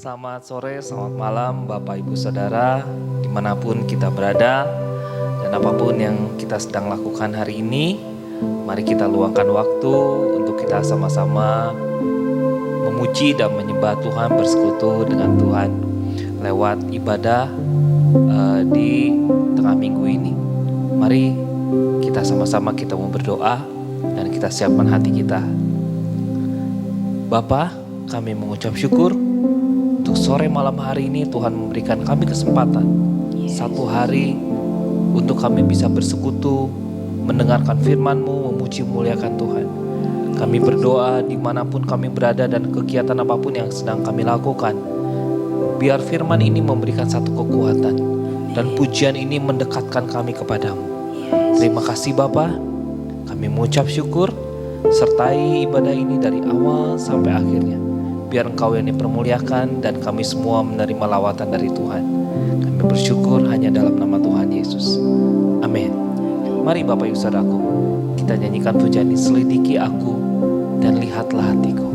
Selamat sore, selamat malam Bapak Ibu Saudara dimanapun kita berada dan apapun yang kita sedang lakukan hari ini. Mari kita luangkan waktu untuk kita sama-sama memuji dan menyembah Tuhan, bersekutu dengan Tuhan lewat ibadah di tengah minggu ini. Mari kita sama-sama kita mau berdoa dan kita siapkan hati kita. Bapa, kami mengucap syukur untuk sore malam hari ini Tuhan memberikan kami kesempatan satu hari untuk kami bisa bersekutu, mendengarkan firman-Mu, memuji memuliakan Tuhan. Kami berdoa dimanapun kami berada dan kegiatan apapun yang sedang kami lakukan, biar firman ini memberikan satu kekuatan dan pujian ini mendekatkan kami kepadamu. Terima kasih Bapa, kami mengucap syukur, sertai ibadah ini dari awal sampai akhirnya. Biar Engkau yang dipermuliakan dan kami semua menerima lawatan dari Tuhan. Kami bersyukur hanya dalam nama Tuhan Yesus. Amin. Mari Bapak Ibu Saudaraku, kita nyanyikan pujian ini, selidiki aku dan lihatlah hatiku.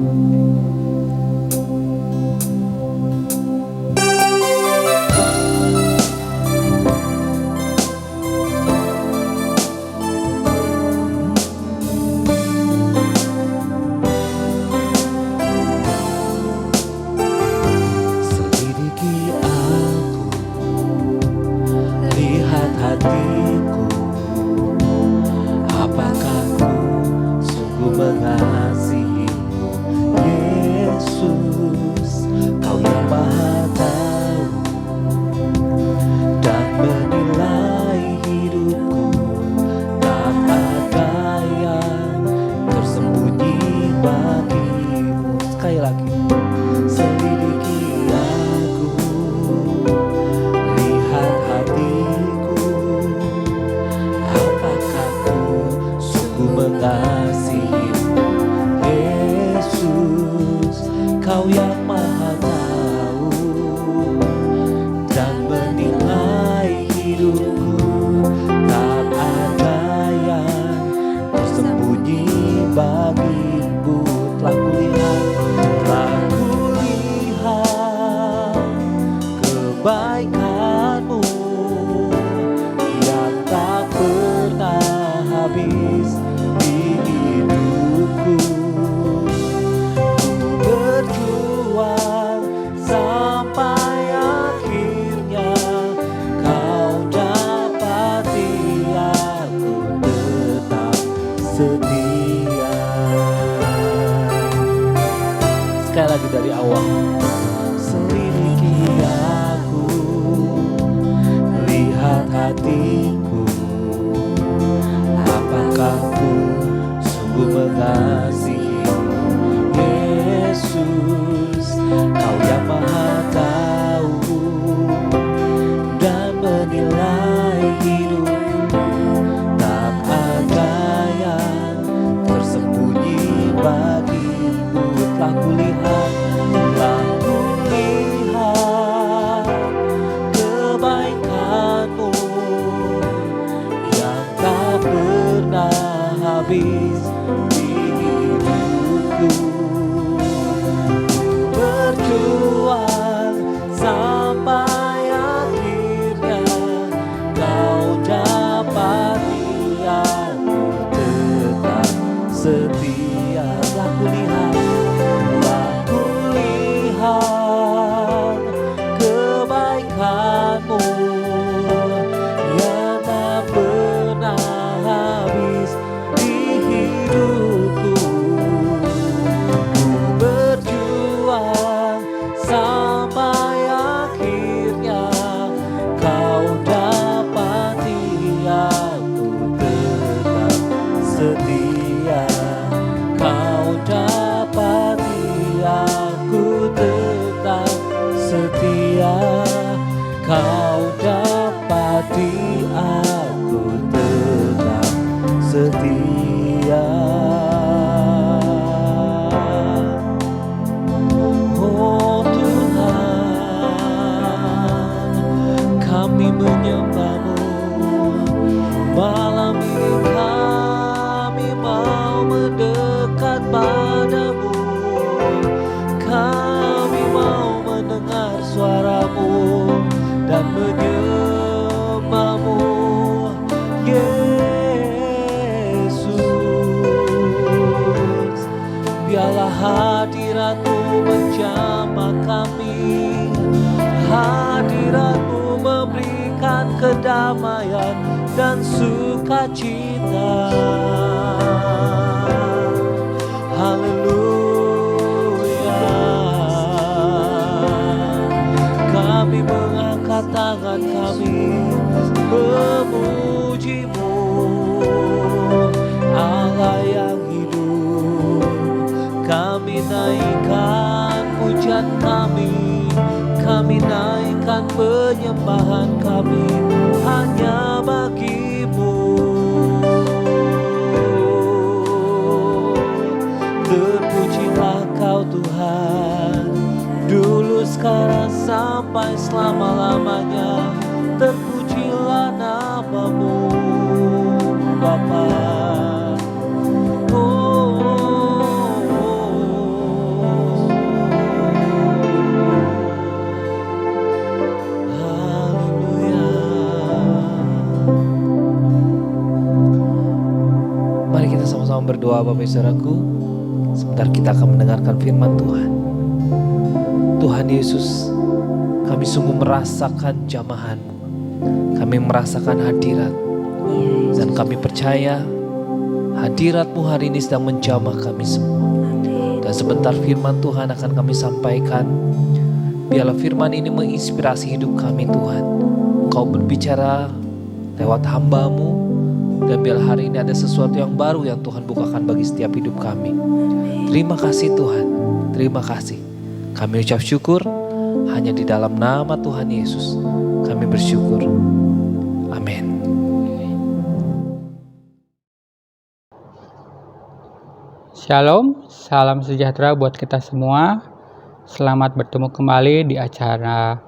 Mendekat padamu, kami mau mendengar dengan kedamaian dan sukacita. Haleluya. Kami mengangkat tangan kami memuji-Mu, Allah yang hidup. Kami naikkan pujian kami naikkan penyembahan kami hanya bagi-Mu. Terpujilah Kau Tuhan, dulu sekarang sampai selama-lamanya. Terpujilah nama-Mu Bapa. Mari kita sama-sama berdoa Bapak Ibu Saudaraku. Sebentar kita akan mendengarkan firman Tuhan. Tuhan Yesus, kami sungguh merasakan jamahan-Mu. Kami merasakan hadirat. Dan kami percaya hadirat-Mu hari ini sedang menjamah kami semua. Dan sebentar firman Tuhan akan kami sampaikan. Biarlah firman ini menginspirasi hidup kami Tuhan. Engkau berbicara lewat hamba-Mu. Dan biarlah hari ini ada sesuatu yang baru yang Tuhan bukakan bagi setiap hidup kami. Terima kasih Tuhan, terima kasih. Kami ucap syukur hanya di dalam nama Tuhan Yesus. Kami bersyukur. Amin. Shalom, salam sejahtera buat kita semua. Selamat bertemu kembali di acara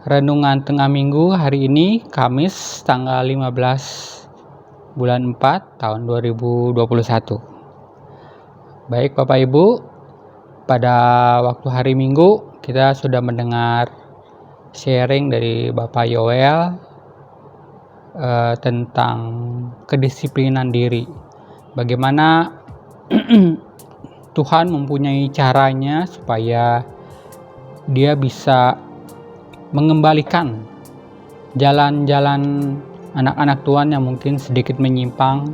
Renungan Tengah Minggu hari ini, Kamis tanggal 15 bulan 4 tahun 2021. Baik Bapak Ibu, pada waktu hari Minggu kita sudah mendengar sharing dari Bapak Yoel tentang kedisiplinan diri. Bagaimana Tuhan mempunyai caranya supaya Dia bisa mengembalikan jalan-jalan anak-anak Tuhan yang mungkin sedikit menyimpang.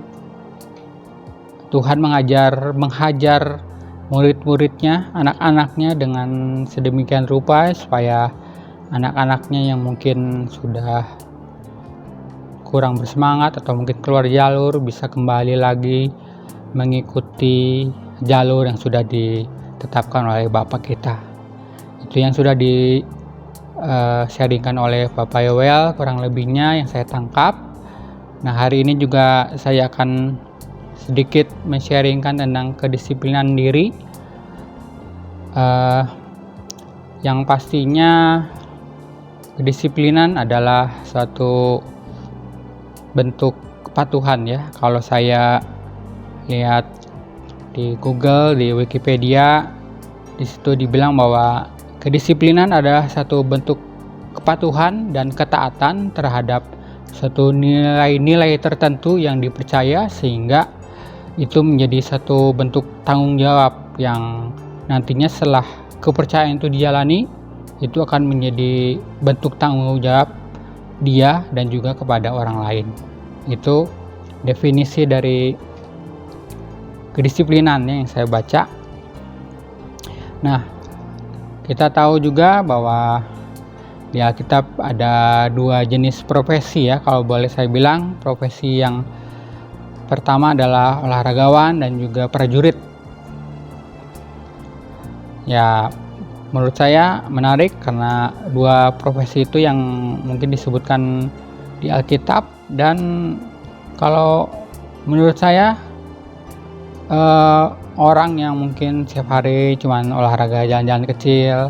Tuhan menghajar murid-muridnya, anak-anaknya dengan sedemikian rupa supaya anak-anaknya yang mungkin sudah kurang bersemangat atau mungkin keluar jalur bisa kembali lagi mengikuti jalur yang sudah ditetapkan oleh Bapak kita. Itu yang sudah sharingkan oleh Bapak Yoel kurang lebihnya yang saya tangkap. Nah, hari ini juga saya akan sedikit men-sharingkan tentang kedisiplinan diri. Yang pastinya kedisiplinan adalah suatu bentuk kepatuhan ya. Kalau saya lihat di Google, di Wikipedia, di situ dibilang bahwa kedisiplinan adalah satu bentuk kepatuhan dan ketaatan terhadap satu nilai-nilai tertentu yang dipercaya, sehingga itu menjadi satu bentuk tanggung jawab yang nantinya setelah kepercayaan itu dijalani, itu akan menjadi bentuk tanggung jawab dia dan juga kepada orang lain. Itu definisi dari kedisiplinan yang saya baca. Nah, kita tahu juga bahwa di Alkitab ada dua jenis profesi ya, kalau boleh saya bilang. Profesi yang pertama adalah olahragawan dan juga prajurit. Ya, menurut saya menarik karena dua profesi itu yang mungkin disebutkan di Alkitab, dan kalau menurut saya orang yang mungkin setiap hari cuman olahraga jalan-jalan kecil,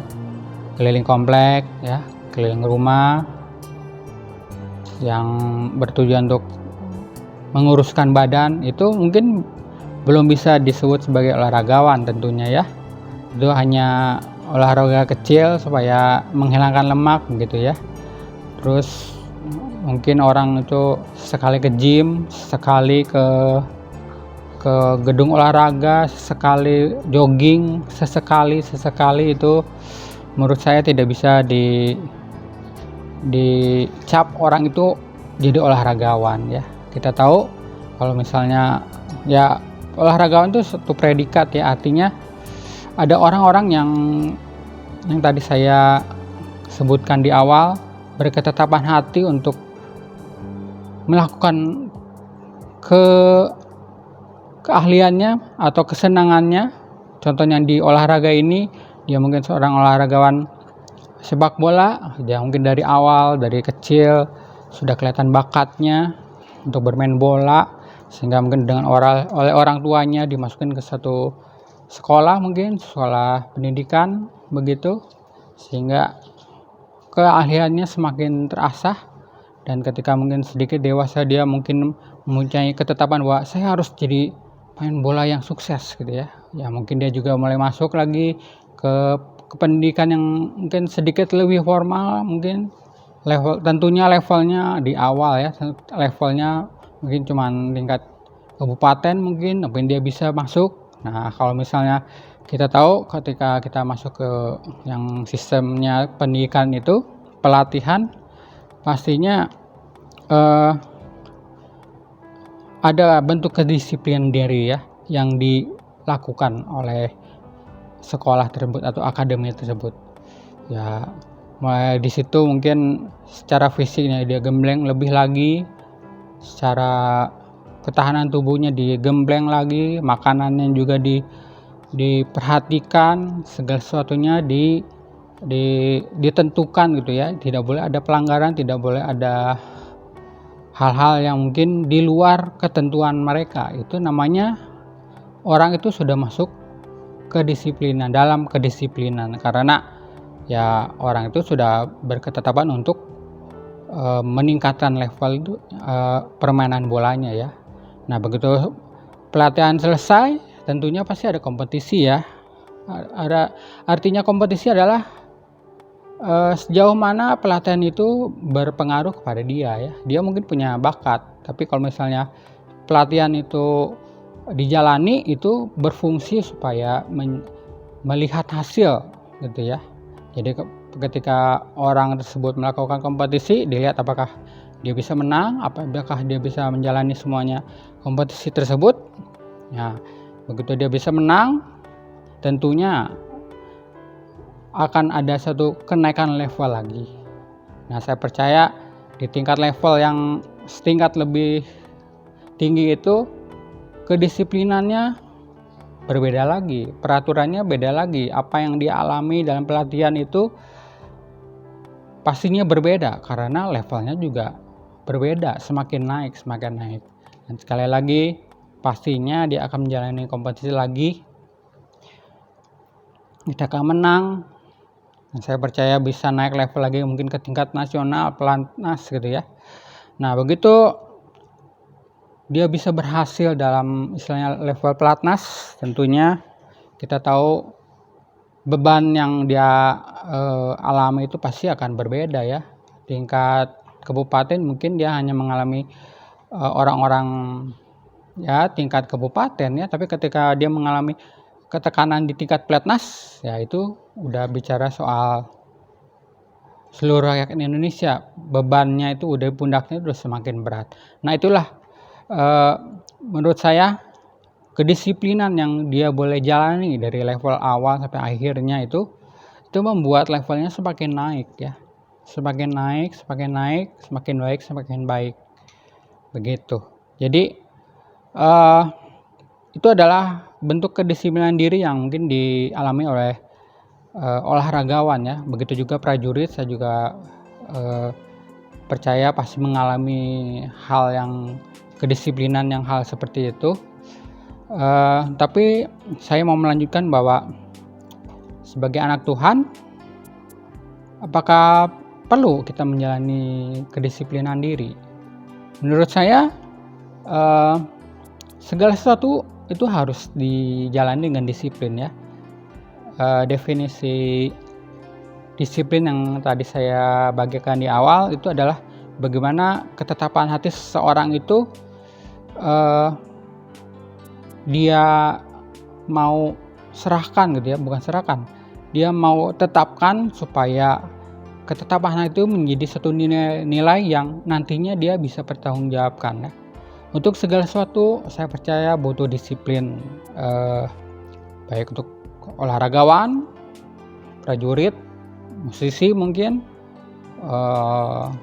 keliling komplek ya, keliling rumah, yang bertujuan untuk menguruskan badan, itu mungkin belum bisa disebut sebagai olahragawan tentunya ya. Itu hanya olahraga kecil supaya menghilangkan lemak gitu ya. Terus mungkin orang itu sekali ke gym, sekali ke gedung olahraga, sekali jogging, sesekali itu menurut saya tidak bisa dicap orang itu jadi olahragawan ya. Kita tahu kalau misalnya ya olahragawan itu satu predikat ya, artinya ada orang-orang yang tadi saya sebutkan di awal berketetapan hati untuk melakukan ke keahliannya atau kesenangannya. Contohnya di olahraga ini, dia mungkin seorang olahragawan sepak bola, dia mungkin dari awal, dari kecil sudah kelihatan bakatnya untuk bermain bola, sehingga mungkin oleh orang tuanya dimasukin ke satu sekolah, mungkin sekolah pendidikan begitu, sehingga keahliannya semakin terasah. Dan ketika mungkin sedikit dewasa, dia mungkin mempunyai ketetapan bahwa saya harus jadi main bola yang sukses gitu ya. Ya mungkin dia juga mulai masuk lagi ke pendidikan yang mungkin sedikit lebih formal, mungkin levelnya di awal ya, levelnya mungkin cuman tingkat kabupaten mungkin dia bisa masuk. Nah, kalau misalnya kita tahu ketika kita masuk ke yang sistemnya pendidikan itu, pelatihan, pastinya ada bentuk kedisiplinan diri ya yang dilakukan oleh sekolah tersebut atau akademi tersebut. Ya, mulai di situ mungkin secara fisiknya dia gembleng lebih lagi, secara ketahanan tubuhnya digembleng lagi, makanannya juga diperhatikan, segala sesuatunya ditentukan gitu ya. Tidak boleh ada pelanggaran, tidak boleh ada hal-hal yang mungkin di luar ketentuan mereka. Itu namanya orang itu sudah masuk kedisiplinan, dalam kedisiplinan, karena ya orang itu sudah berketetapan untuk meningkatkan level itu permainan bolanya ya. Nah, begitu pelatihan selesai, tentunya pasti ada kompetisi ya. Artinya kompetisi adalah sejauh mana pelatihan itu berpengaruh kepada dia ya. Dia mungkin punya bakat, tapi kalau misalnya pelatihan itu dijalani, itu berfungsi supaya melihat hasil gitu ya. Jadi ketika orang tersebut melakukan kompetisi, dilihat apakah dia bisa menang, apakah dia bisa menjalani semuanya kompetisi tersebut. Nah, begitu dia bisa menang, tentunya akan ada satu kenaikan level lagi. Nah, saya percaya di tingkat level yang setingkat lebih tinggi itu, kedisiplinannya berbeda lagi, peraturannya beda lagi. Apa yang dia alami dalam pelatihan itu pastinya berbeda karena levelnya juga berbeda, semakin naik. Dan sekali lagi, pastinya dia akan menjalani kompetisi lagi. Jika akan menang, dan saya percaya bisa naik level lagi mungkin ke tingkat nasional, pelatnas gitu ya. Nah, begitu dia bisa berhasil dalam istilahnya level pelatnas, tentunya kita tahu beban yang dia alami itu pasti akan berbeda ya. Tingkat kabupaten mungkin dia hanya mengalami orang-orang ya tingkat kabupaten ya, tapi ketika dia mengalami ketekanan di tingkat pelatnas, ya itu udah bicara soal seluruh rakyat Indonesia, bebannya itu udah pundaknya udah semakin berat. Nah, itulah menurut saya kedisiplinan yang dia boleh jalani dari level awal sampai akhirnya itu membuat levelnya semakin naik ya, semakin naik, semakin baik begitu. Jadi itu adalah bentuk kedisiplinan diri yang mungkin dialami oleh olahragawan ya. Begitu juga prajurit, saya juga percaya pasti mengalami hal yang kedisiplinan yang hal seperti itu. Tapi saya mau melanjutkan bahwa sebagai anak Tuhan, apakah perlu kita menjalani kedisiplinan diri? Menurut saya segala sesuatu itu harus dijalani dengan disiplin ya. Definisi disiplin yang tadi saya bagikan di awal itu adalah bagaimana ketetapan hati seseorang itu dia mau serahkan gitu ya, bukan serahkan, dia mau tetapkan supaya ketetapan itu menjadi satu nilai yang nantinya dia bisa pertanggungjawabkan ya. Untuk segala sesuatu saya percaya butuh disiplin, baik untuk olahragawan, prajurit, musisi mungkin,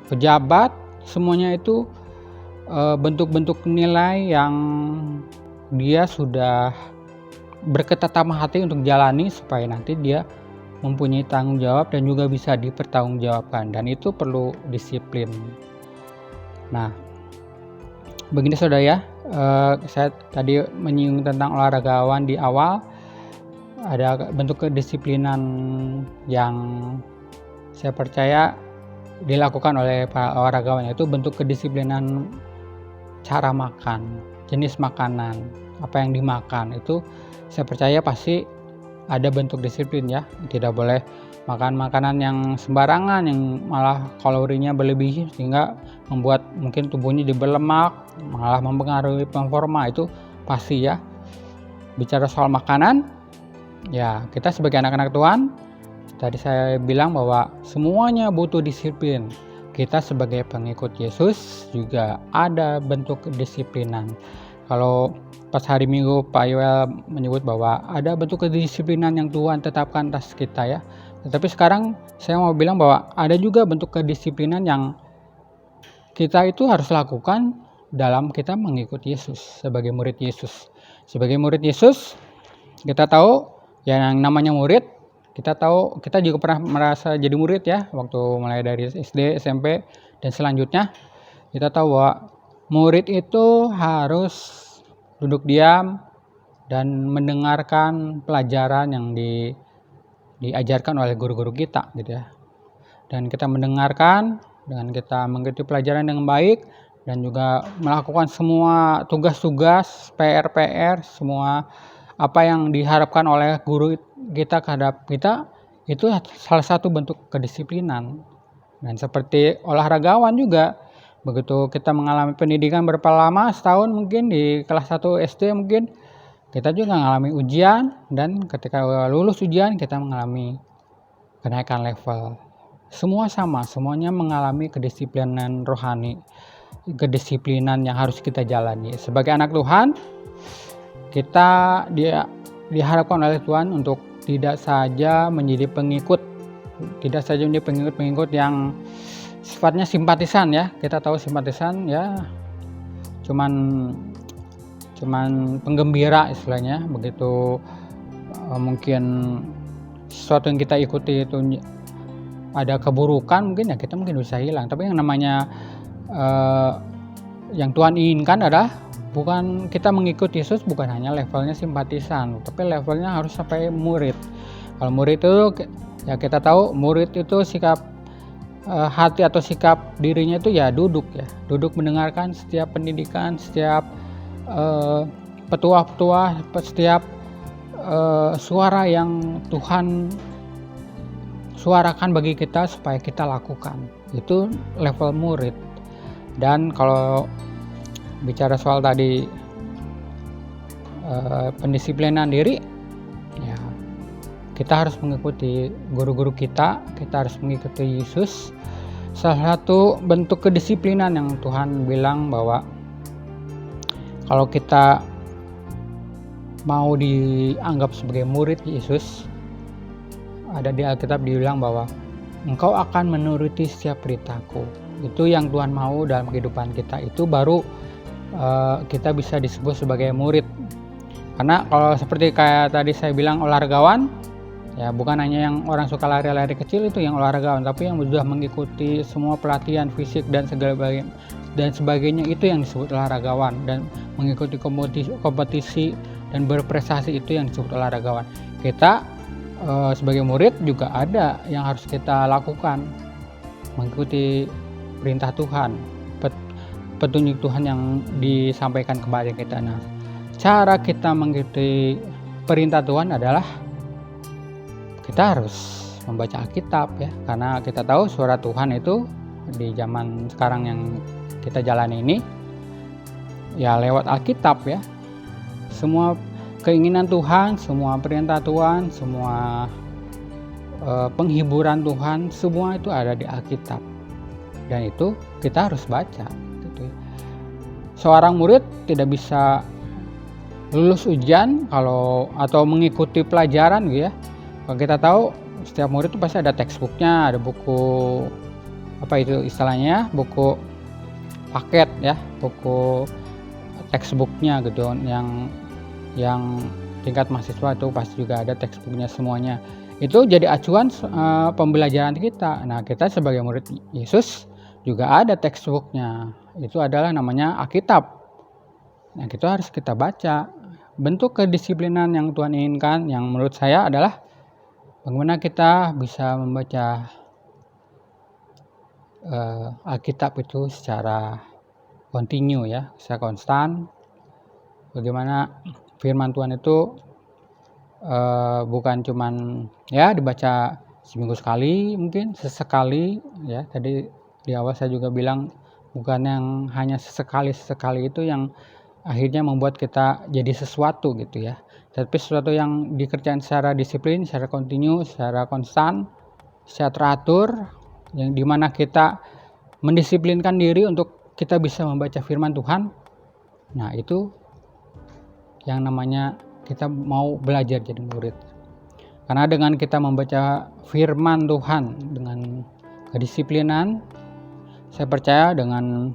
pejabat, semuanya itu bentuk-bentuk nilai yang dia sudah berketetapan hati untuk jalani supaya nanti dia mempunyai tanggung jawab dan juga bisa dipertanggungjawabkan, dan itu perlu disiplin. Nah, begini saudara ya, saya tadi menyinggung tentang olahragawan di awal. Ada bentuk kedisiplinan yang saya percaya dilakukan oleh para olahragawan, yaitu bentuk kedisiplinan cara makan, jenis makanan, apa yang dimakan. Itu saya percaya pasti ada bentuk disiplin ya. Tidak boleh makan makanan yang sembarangan, yang malah kalorinya berlebih sehingga membuat mungkin tubuhnya jadi berlemak, malah mempengaruhi performa. Itu pasti ya. Bicara soal makanan, ya kita sebagai anak-anak Tuhan, tadi saya bilang bahwa semuanya butuh disiplin. Kita sebagai pengikut Yesus juga ada bentuk kedisiplinan. Kalau pas hari Minggu Pak Yoel menyebut bahwa ada bentuk kedisiplinan yang Tuhan tetapkan atas kita ya. Tetapi sekarang saya mau bilang bahwa ada juga bentuk kedisiplinan yang kita itu harus lakukan dalam kita mengikut Yesus sebagai murid Yesus. Sebagai murid Yesus, kita tahu yang namanya murid, kita tahu, kita juga pernah merasa jadi murid ya, waktu mulai dari SD, SMP, dan selanjutnya. Kita tahu bahwa murid itu harus duduk diam dan mendengarkan pelajaran yang diajarkan oleh guru-guru kita gitu ya. Dan kita mendengarkan, dengan kita mengikuti pelajaran dengan baik, dan juga melakukan semua tugas-tugas, PR-PR, semua apa yang diharapkan oleh guru kita terhadap kita, itu salah satu bentuk kedisiplinan. Dan seperti olahragawan juga, begitu kita mengalami pendidikan berapa lama, setahun mungkin di kelas 1 SD mungkin, kita juga mengalami ujian, dan ketika lulus ujian kita mengalami kenaikan level. Semua sama, semuanya mengalami kedisiplinan rohani, kedisiplinan yang harus kita jalani. Sebagai anak Tuhan, kita diharapkan oleh Tuhan untuk tidak saja menjadi pengikut yang sifatnya simpatisan ya. Kita tahu simpatisan ya cuman penggembira istilahnya. Begitu mungkin sesuatu yang kita ikuti itu ada keburukan, mungkin ya kita mungkin bisa hilang. Tapi yang namanya yang Tuhan inginkan adalah bukan kita mengikuti Yesus, bukan hanya levelnya simpatisan, tapi levelnya harus sampai murid. Kalau murid itu ya kita tahu, murid itu sikap hati atau sikap dirinya itu ya duduk mendengarkan setiap pendidikan, setiap petua-petua, setiap suara yang Tuhan suarakan bagi kita supaya kita lakukan. Itu level murid. Dan kalau bicara soal tadi pendisiplinan diri, ya kita harus mengikuti guru-guru kita harus mengikuti Yesus. Salah satu bentuk kedisiplinan yang Tuhan bilang bahwa kalau kita mau dianggap sebagai murid Yesus, ada di Alkitab dibilang bahwa engkau akan menuruti setiap perintahku. Itu yang Tuhan mau dalam kehidupan kita, itu baru kita bisa disebut sebagai murid. Karena kalau seperti kayak tadi saya bilang olahragawan, ya bukan hanya yang orang suka lari-lari kecil itu yang olahragawan, tapi yang sudah mengikuti semua pelatihan fisik dan sebagainya, itu yang disebut olahragawan. Dan mengikuti kompetisi dan berprestasi, itu yang disebut olahragawan. Kita sebagai murid juga ada yang harus kita lakukan, mengikuti perintah Tuhan, petunjuk Tuhan yang disampaikan kepada kita. Nah, cara kita mengikuti perintah Tuhan adalah kita harus membaca Alkitab ya, karena kita tahu suara Tuhan itu di zaman sekarang yang kita jalani ini ya lewat Alkitab ya. Semua keinginan Tuhan, semua perintah Tuhan, semua penghiburan Tuhan, semua itu ada di Alkitab. Dan itu kita harus baca gitu ya. Seorang murid tidak bisa lulus ujian atau mengikuti pelajaran gitu ya. Kalau kita tahu setiap murid itu pasti ada textbooknya, ada buku apa itu istilahnya, buku paket ya, buku textbooknya gitu, yang tingkat mahasiswa itu pasti juga ada textbooknya semuanya. Itu jadi acuan pembelajaran kita. Nah, kita sebagai murid Yesus juga ada textbooknya. Itu adalah namanya Alkitab. Nah, itu harus kita baca. Bentuk kedisiplinan yang Tuhan inginkan, yang menurut saya adalah bagaimana kita bisa membaca Alkitab itu secara kontinu ya, secara konstan. Bagaimana firman Tuhan itu bukan cuman ya dibaca seminggu sekali, mungkin sesekali ya. Tadi di awal saya juga bilang bukan yang hanya sesekali itu yang akhirnya membuat kita jadi sesuatu gitu ya, tapi sesuatu yang dikerjakan secara disiplin, secara kontinu, secara konstan, secara teratur, yang dimana kita mendisiplinkan diri untuk kita bisa membaca firman Tuhan. Nah, itu yang namanya kita mau belajar jadi murid. Karena dengan kita membaca firman Tuhan dengan kedisiplinan, saya percaya dengan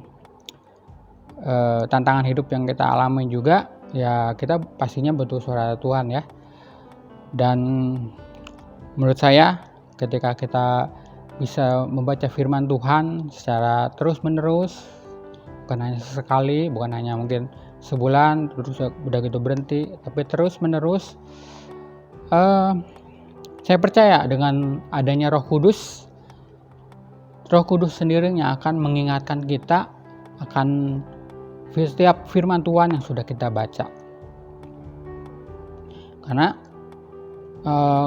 tantangan hidup yang kita alami juga, ya kita pastinya butuh suara Tuhan ya. Dan menurut saya ketika kita bisa membaca firman Tuhan secara terus menerus, bukan hanya sesekali, bukan hanya mungkin sebulan terus udah gitu berhenti, tapi terus menerus, saya percaya dengan adanya Roh Kudus sendiri yang akan mengingatkan kita akan setiap firman Tuhan yang sudah kita baca. Karena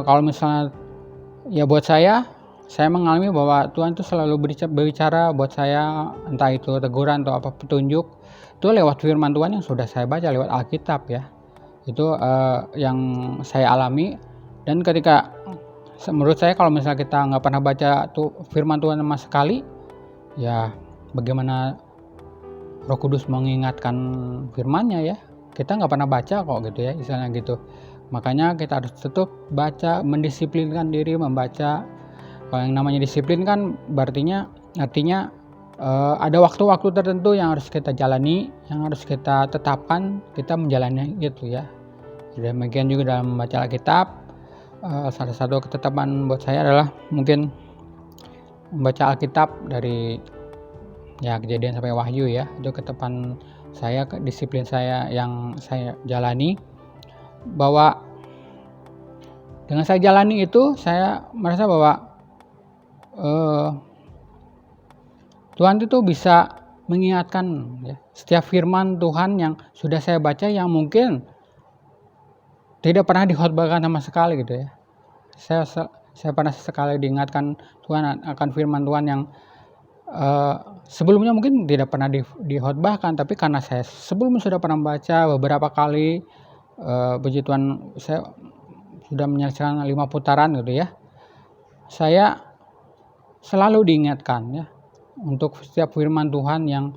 kalau misalnya ya buat saya mengalami bahwa Tuhan itu selalu berbicara buat saya, entah itu teguran atau apa petunjuk, itu lewat firman Tuhan yang sudah saya baca lewat Alkitab ya. Itu yang saya alami. Dan ketika menurut saya kalau misalnya kita nggak pernah baca tuh firman Tuhan sama sekali, ya bagaimana Roh Kudus mengingatkan firman-Nya ya? Kita nggak pernah baca kok gitu ya, misalnya gitu. Makanya kita harus tetap baca, mendisiplinkan diri membaca. Kalau yang namanya disiplin kan artinya ada waktu-waktu tertentu yang harus kita jalani, yang harus kita tetapkan, kita menjalani gitu ya. Demikian juga dalam membaca Alkitab, salah satu ketetapan buat saya adalah mungkin membaca Alkitab dari ya Kejadian sampai Wahyu ya. Itu ketetapan saya, disiplin saya yang saya jalani, bahwa dengan saya jalani itu saya merasa bahwa Tuhan itu bisa mengingatkan ya, setiap firman Tuhan yang sudah saya baca yang mungkin tidak pernah dikhotbahkan sama sekali gitu ya. Saya pernah sekali diingatkan Tuhan akan firman Tuhan yang sebelumnya mungkin tidak pernah dikhotbahkan, tapi karena saya sebelumnya sudah pernah membaca beberapa kali, puji Tuhan saya sudah menyaksikan 5 putaran gitu ya. Saya selalu diingatkan ya untuk setiap firman Tuhan yang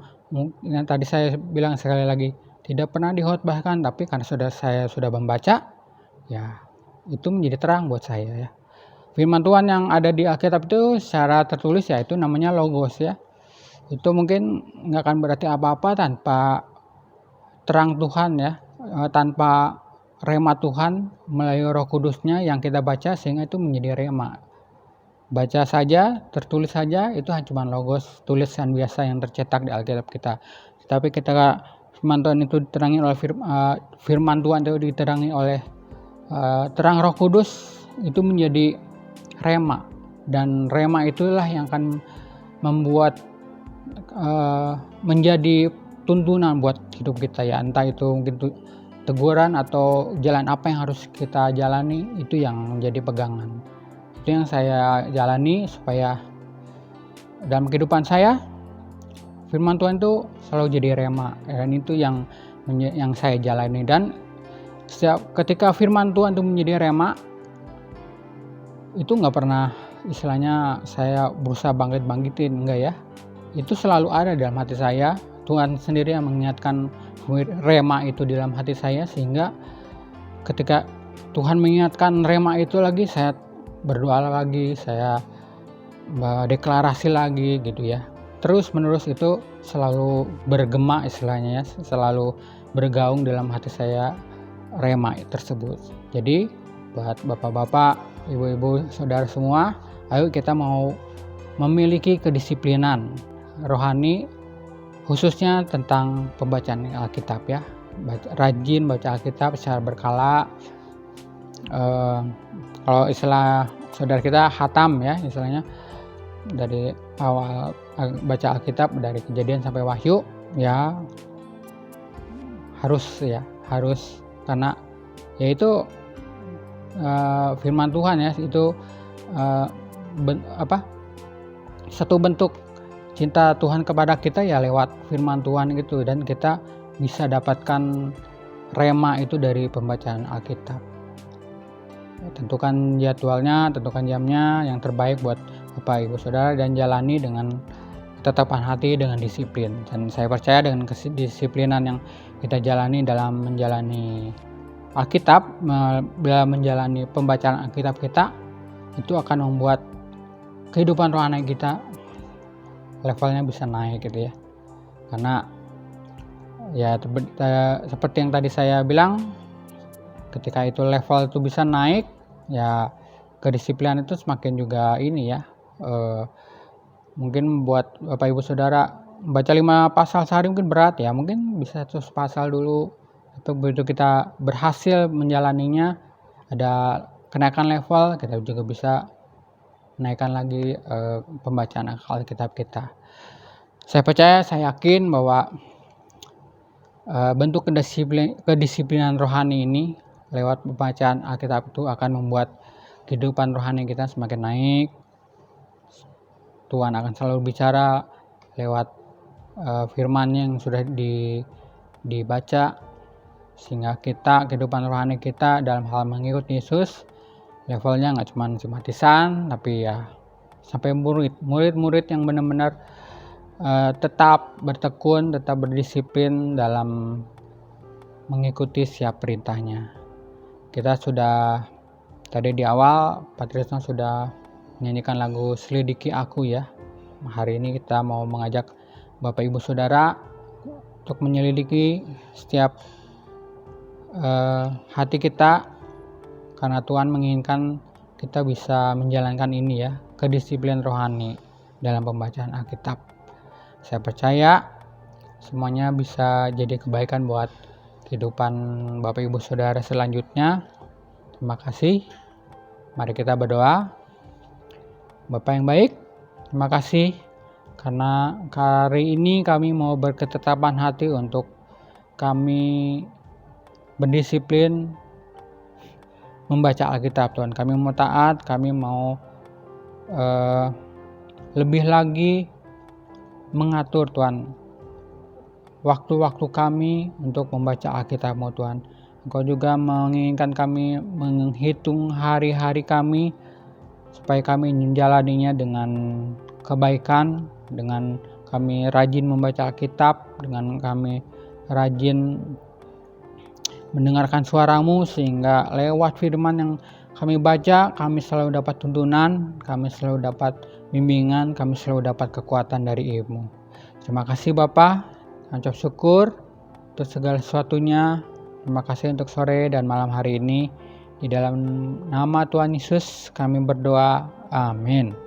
tadi saya bilang sekali lagi tidak pernah dikhotbahkan, tapi karena saya sudah membaca, ya itu menjadi terang buat saya ya. Firman Tuhan yang ada di Alkitab itu secara tertulis ya itu namanya logos ya. Itu mungkin nggak akan berarti apa-apa tanpa terang Tuhan ya, tanpa rema Tuhan melalui Roh Kudusnya yang kita baca, sehingga itu menjadi rema. Baca saja, tertulis saja, itu cuma logos, tulisan biasa yang tercetak di Alkitab kita. Tapi ketika firman Tuhan itu diterangi oleh firman Tuhan itu diterangi oleh terang Roh Kudus, itu menjadi rema. Dan rema itulah yang akan membuat menjadi tuntunan buat hidup kita ya. Entah itu mungkin teguran atau jalan apa yang harus kita jalani, itu yang menjadi pegangan. Itu yang saya jalani supaya dalam kehidupan saya firman Tuhan itu selalu jadi rema, dan itu yang saya jalani. Dan ketika firman Tuhan itu menjadi rema, itu nggak pernah istilahnya saya berusaha bangkit-bangkitin, enggak ya. Itu selalu ada dalam hati saya. Tuhan sendiri yang mengingatkan rema itu di dalam hati saya, sehingga ketika Tuhan mengingatkan rema itu lagi, saya berdoa lagi, saya deklarasi lagi gitu ya. Terus menerus itu selalu bergema istilahnya ya, selalu bergaung dalam hati saya rema tersebut. Jadi buat bapak-bapak, ibu-ibu, saudara semua, ayo kita mau memiliki kedisiplinan rohani khususnya tentang pembacaan Alkitab ya. Rajin baca Alkitab secara berkala. Kalau istilah saudara kita hatam ya, istilahnya dari awal baca Alkitab dari Kejadian sampai Wahyu ya, harus karena yaitu firman Tuhan ya, itu satu bentuk cinta Tuhan kepada kita ya lewat firman Tuhan gitu, dan kita bisa dapatkan rema itu dari pembacaan Alkitab. Tentukan jadwalnya, tentukan jamnya yang terbaik buat Bapak Ibu Saudara, dan jalani dengan ketetapan hati, dengan disiplin. Dan saya percaya dengan kedisiplinan yang kita jalani dalam menjalani Alkitab, dalam menjalani pembacaan Alkitab kita, itu akan membuat kehidupan rohani kita levelnya bisa naik gitu ya. Karena ya seperti yang tadi saya bilang, ketika itu level itu bisa naik ya, kedisiplinan itu semakin juga ini ya, mungkin buat Bapak Ibu Saudara baca 5 pasal sehari mungkin berat ya, mungkin bisa 100 pasal dulu. Itu begitu kita berhasil menjalaninya, ada kenaikan level, kita juga bisa naikkan lagi pembacaan Alkitab kita. Saya percaya, saya yakin bahwa bentuk kedisiplinan rohani ini lewat pembacaan Alkitab itu akan membuat kehidupan rohani kita semakin naik. Tuhan akan selalu bicara lewat firman yang sudah dibaca, sehingga kehidupan rohani kita dalam hal mengikuti Yesus levelnya nggak cuma simpatisan, tapi ya sampai murid-murid yang benar-benar tetap bertekun, tetap berdisiplin dalam mengikuti setiap perintahnya. Kita sudah tadi di awal Pak Trisno sudah menyanyikan lagu Selidiki Aku ya. Hari ini kita mau mengajak Bapak Ibu Saudara untuk menyelidiki setiap hati kita, karena Tuhan menginginkan kita bisa menjalankan ini ya, kedisiplinan rohani dalam pembacaan Alkitab. Saya percaya semuanya bisa jadi kebaikan buat kehidupan Bapak Ibu Saudara selanjutnya. Terima kasih. Mari kita berdoa. Bapak yang baik, terima kasih karena hari ini kami mau berketetapan hati untuk kami berdisiplin membaca Alkitab Tuhan. Kami mau taat, kami mau lebih lagi mengatur Tuhan waktu-waktu kami untuk membaca Alkitab-Mu Tuhan. Engkau juga menginginkan kami menghitung hari-hari kami supaya kami menjalaninya dengan kebaikan, dengan kami rajin membaca Alkitab, dengan kami rajin mendengarkan suara-Mu, sehingga lewat firman yang kami baca, kami selalu dapat tuntunan, kami selalu dapat bimbingan, kami selalu dapat kekuatan dari Ibu. Terima kasih Bapa, ucap syukur untuk segala sesuatunya. Terima kasih untuk sore dan malam hari ini. Di dalam nama Tuhan Yesus kami berdoa. Amin.